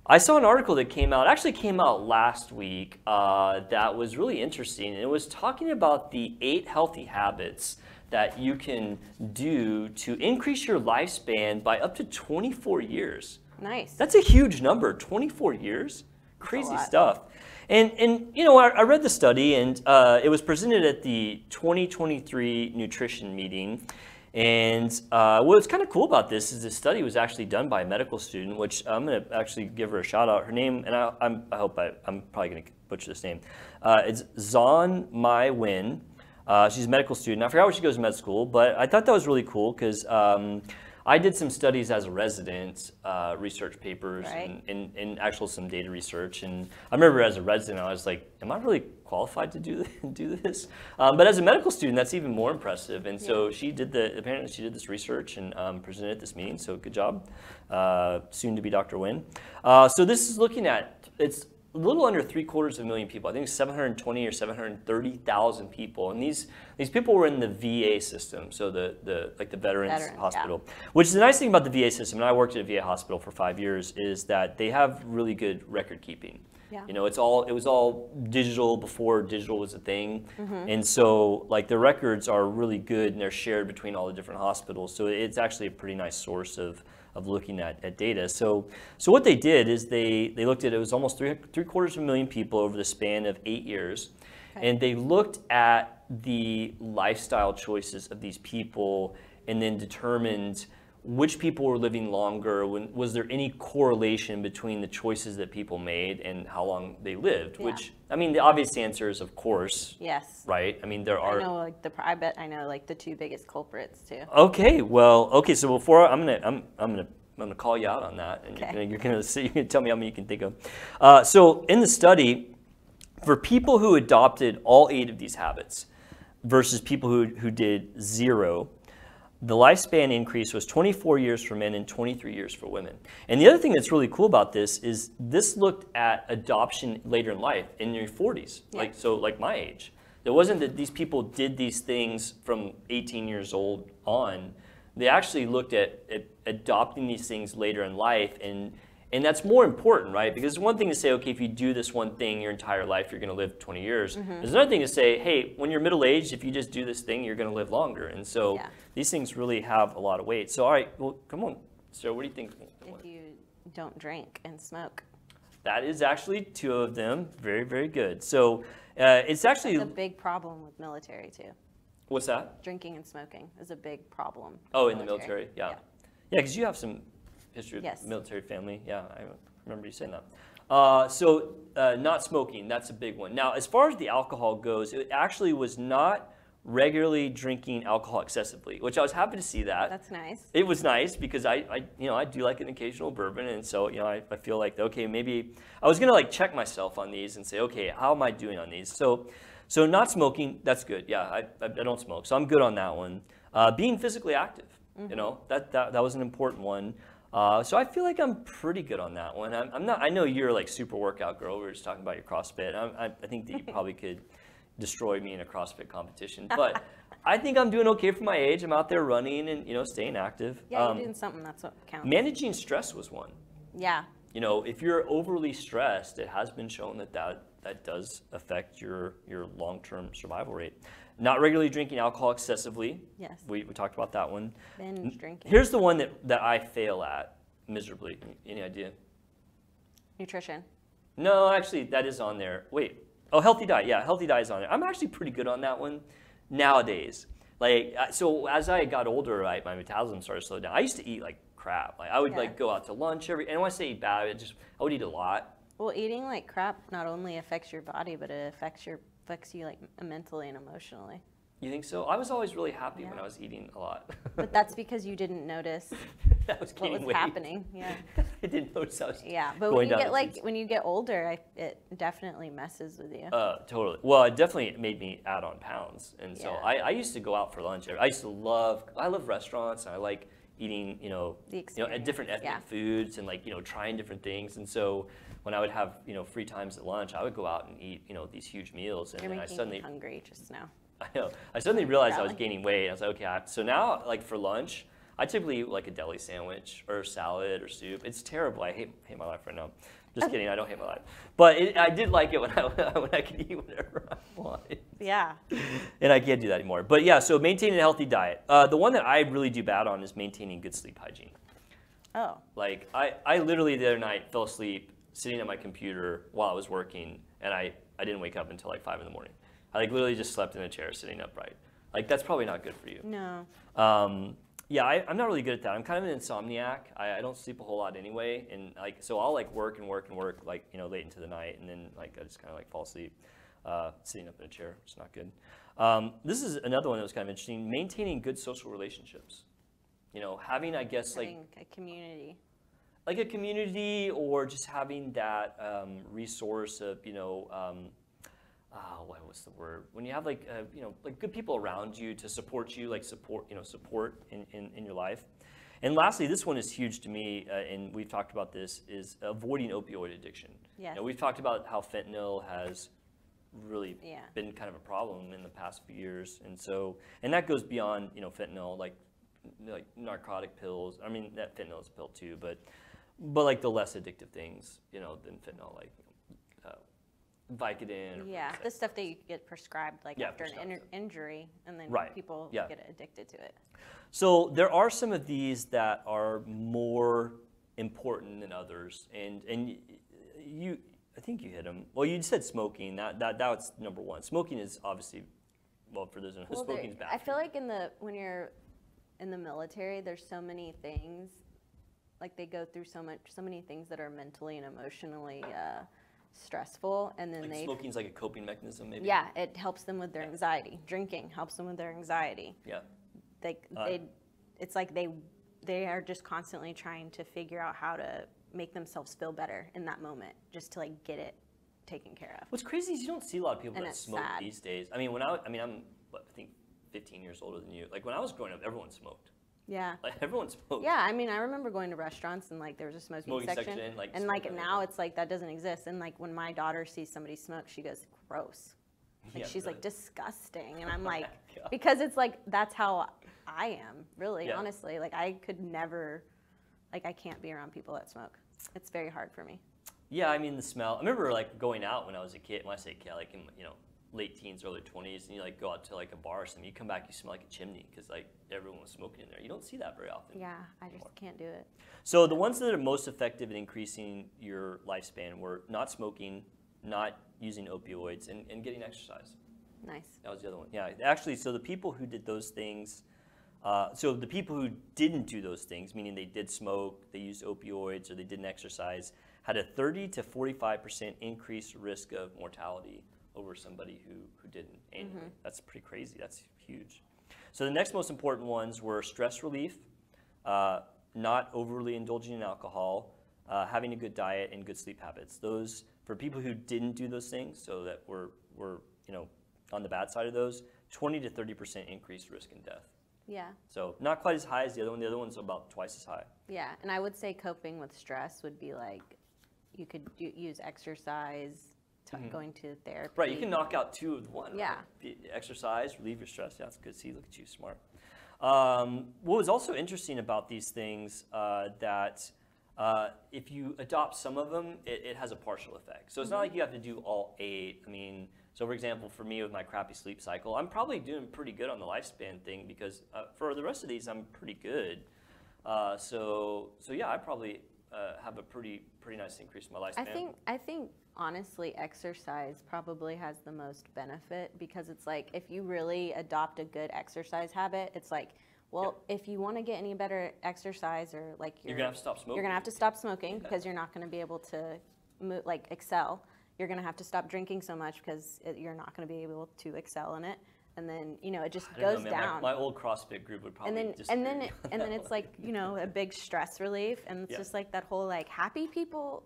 I saw an article that actually came out last week, that was really interesting. It was talking about the 8 healthy habits that you can do to increase your lifespan by up to 24 years. Nice. That's a huge number, 24 years. Crazy stuff. And you know, I read the study, and it was presented at the 2023 nutrition meeting. And what's kind of cool about this is this study was actually done by a medical student, which I'm going to actually give her a shout out. Her name, and I hope I'm probably going to butcher this name. It's Zon Mai Win. She's a medical student. I forgot where she goes to med school, but I thought that was really cool because I did some studies as a resident, research papers, and actual some data research. And I remember as a resident, I was like, am I really qualified to do this? But as a medical student, that's even more impressive. And so apparently she did this research and presented at this meeting. So good job, soon to be Dr. Wynn. So this is looking at, it's a little under 750,000 people. I think it's 720 or 730,000 people, and these people were in the VA system, so the Veterans Hospital. Yeah. Which is the nice thing about the VA system, and I worked at a VA hospital for 5 years, is that they have really good record keeping. Yeah. You know, it was all digital before digital was a thing, and so like the records are really good and they're shared between all the different hospitals. So it's actually a pretty nice source of looking at data. So what they did is they looked at, it was almost 750,000 people over the span of 8 years, and they looked at the lifestyle choices of these people and then determined which people were living longer. Was there any correlation between the choices that people made and how long they lived? Yeah. Which, I mean, the obvious answer is of course. Yes. Right? I mean, there are. I bet I know like the 2 biggest culprits too. Okay, well, okay. So before I'm gonna call you out on that, and you're gonna tell me how many you can think of. So in the study, for people who adopted all 8 of these habits versus people who did 0. The lifespan increase was 24 years for men and 23 years for women. And the other thing that's really cool about this is this looked at adoption later in life, in your 40s, like my age. It wasn't that these people did these things from 18 years old on. They actually looked at adopting these things later in life, and that's more important, right? Because it's one thing to say, okay, if you do this one thing your entire life, you're going to live 20 years. There's another thing to say, hey, when you're middle-aged, if you just do this thing, you're going to live longer. And so these things really have a lot of weight. So, all right, well, come on. So what do you think? If you don't drink and smoke. That is actually 2 of them. Very, very good. So it's actually... That's a big problem with military, too. What's that? Drinking and smoking is a big problem. Oh, in the military? Yeah. Yeah, because you have some history of military family. Yeah, I remember you saying that. So not smoking, that's a big one. Now, as far as the alcohol goes, it actually was not regularly drinking alcohol excessively, which I was happy to see that. That's nice. It was nice because I do like an occasional bourbon, and so I feel like, okay, maybe I was gonna like check myself on these and say, okay, how am I doing on these? So not smoking, that's good. Yeah, I don't smoke, so I'm good on that one. Being physically active, that was an important one. So I feel like I'm pretty good on that one. I'm not. I know you're like super workout girl. We were just talking about your CrossFit. I think that you probably could destroy me in a CrossFit competition, but I think I'm doing okay for my age. I'm out there running and staying active. Yeah, you're doing something. That's what counts. Managing stress was one. Yeah. If you're overly stressed, it has been shown that does affect your long-term survival rate. Not regularly drinking alcohol excessively. Yes. We talked about that one. Binge drinking. Here's the one that I fail at miserably. Any idea? Nutrition. No, actually, that is on there. Wait. Oh, healthy diet. Yeah, healthy diet is on there. I'm actually pretty good on that one nowadays. Like, so as I got older, my metabolism started to slow down. I used to eat like crap. Like I would like go out to lunch and when I say eat bad, I would eat a lot. Well, eating like crap not only affects your body, but it affects you like mentally and emotionally. You think so? I was always really happy when I was eating a lot. But that's because you didn't notice that was what was happening. Yeah. I didn't notice I was but when you get older, it definitely messes with you. Totally. Well, it definitely made me add on pounds, and so I used to go out for lunch. I love restaurants, and I like eating different ethnic foods and trying different things. And so when I would have free times at lunch, I would go out and eat these huge meals. And You're then making me hungry just now. I know. I suddenly realized I was gaining weight. I was like, okay. So now, like for lunch, I typically eat like a deli sandwich or a salad or soup. It's terrible. I hate my life right now. Just kidding, I don't hate my life. But I did like it when I could eat whatever I wanted. Yeah. And I can't do that anymore. But yeah, so maintaining a healthy diet. The one that I really do bad on is maintaining good sleep hygiene. Oh. Like, I literally the other night fell asleep sitting at my computer while I was working, and I didn't wake up until like 5 in the morning. I like literally just slept in a chair sitting upright. Like, that's probably not good for you. No. Yeah, I'm not really good at that. I'm kind of an insomniac. I don't sleep a whole lot anyway, and like so I'll like work like late into the night, and then like I just kind of like fall asleep sitting up in a chair. It's not good. This is another one that was kind of interesting. Maintaining good social relationships. Having I guess Having a community. Like a community, or just having that resource of what's the word? When you have like good people around you to support you, like support in your life. And lastly, this one is huge to me, and we've talked about this, is avoiding opioid addiction. Yes. We've talked about how fentanyl has really been kind of a problem in the past few years, and that goes beyond fentanyl, like narcotic pills. I mean, that fentanyl is a pill too, but like the less addictive things, than fentanyl, like Vicodin. Yeah, the stuff that you get prescribed after an injury, and then people get addicted to it. So there are some of these that are more important than others, and you, I think you hit them. Well, you said smoking. That's number one. Smoking is obviously, well, for those who know, smoking is bad. I feel like when you're in the military, there's so many things, like they go through so many things that are mentally and emotionally stressful, and then smoking's like a coping mechanism, maybe. Yeah, it helps them with their anxiety. Drinking helps them with their anxiety. Yeah. It's like they are just constantly trying to figure out how to make themselves feel better in that moment, just to like get it taken care of. What's crazy is you don't see a lot of people that smoke sad. These days. I mean, I'm I think 15 years older than you. Like when I was growing up, everyone smoked. Yeah. Like everyone smoked. Yeah, I mean, I remember going to restaurants and like there was a smoking section. And like now it's like that doesn't exist. And like when my daughter sees somebody smoke, she goes, gross. Like she's like disgusting. And I'm like, because it's like that's how I am, really, honestly. Like I could never, like I can't be around people that smoke. It's very hard for me. Yeah, I mean the smell. I remember like going out when I was a kid. When I say kid, like in late teens, early 20s, and you like go out to like a bar or something, you come back, you smell like a chimney because like everyone was smoking in there. You don't see that very often. Yeah, I just can't do it. So the ones that are most effective in increasing your lifespan were not smoking, not using opioids, and getting exercise. Nice. That was the other one. Yeah, actually, so the people who did those things, so the people who didn't do those things, meaning they did smoke, they used opioids, or they didn't exercise, had a 30 to 45% increased risk of mortality over somebody who didn't annually. Mm-hmm. That's pretty crazy. That's huge. So the next most important ones were stress relief, not overly indulging in alcohol, having a good diet, and good sleep habits. Those, for people who didn't do those things, so that were on the bad side of those, 20 to 30% increased risk in death. Yeah. So not quite as high as the other one. The other one's about twice as high. Yeah, and I would say coping with stress would be like you could use exercise, going to therapy. Right, you can knock out two of one. Yeah. Right? Exercise, relieve your stress. Yeah, that's good. See, look at you, smart. What was also interesting about these things that if you adopt some of them, it has a partial effect. So it's not like you have to do all 8. I mean, so for example, for me with my crappy sleep cycle, I'm probably doing pretty good on the lifespan thing because for the rest of these, I'm pretty good. So yeah, I probably have a pretty nice increase in my lifespan. I think honestly, exercise probably has the most benefit because it's like if you really adopt a good exercise habit, it's like, well, if you want to get any better exercise or like you're gonna have to stop smoking. You're gonna have to stop smoking because you're not gonna be able to excel. You're gonna have to stop drinking so much because you're not gonna be able to excel in it. And then it just goes down. My old CrossFit group would probably and then it's like a big stress relief, and it's just like that whole like happy people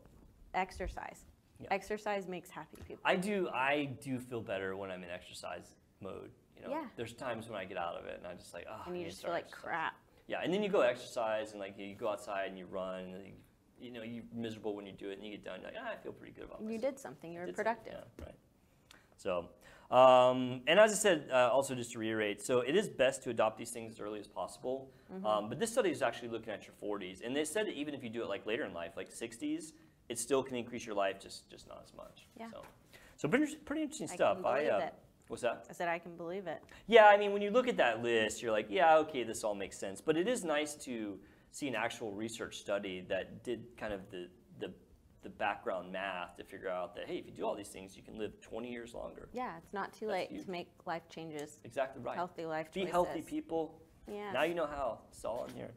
exercise. Yeah. Exercise makes happy people. I do feel better when I'm in exercise mode. There's times when I get out of it and I'm just like, oh. And you just feel like crap. Yeah, and then you go exercise and like you go outside and you run. And you're miserable when you do it, and you get done. You're like, I feel pretty good about myself. You did something. You were productive. Yeah, right. So, And as I said, also just to reiterate, so it is best to adopt these things as early as possible. But this study is actually looking at your 40s. And they said that even if you do it like later in life, like 60s, it still can increase your life, just not as much. Yeah. So pretty interesting stuff. What's that? I said I can believe it. Yeah, I mean, when you look at that list, you're like, yeah, okay, this all makes sense. But it is nice to see an actual research study that did kind of the background math to figure out that, hey, if you do all these things, you can live 20 years longer. Yeah, it's not too late to make life changes. Exactly right. Healthy life choices. Be healthy, people. Yeah. Now you know how. It's all in here.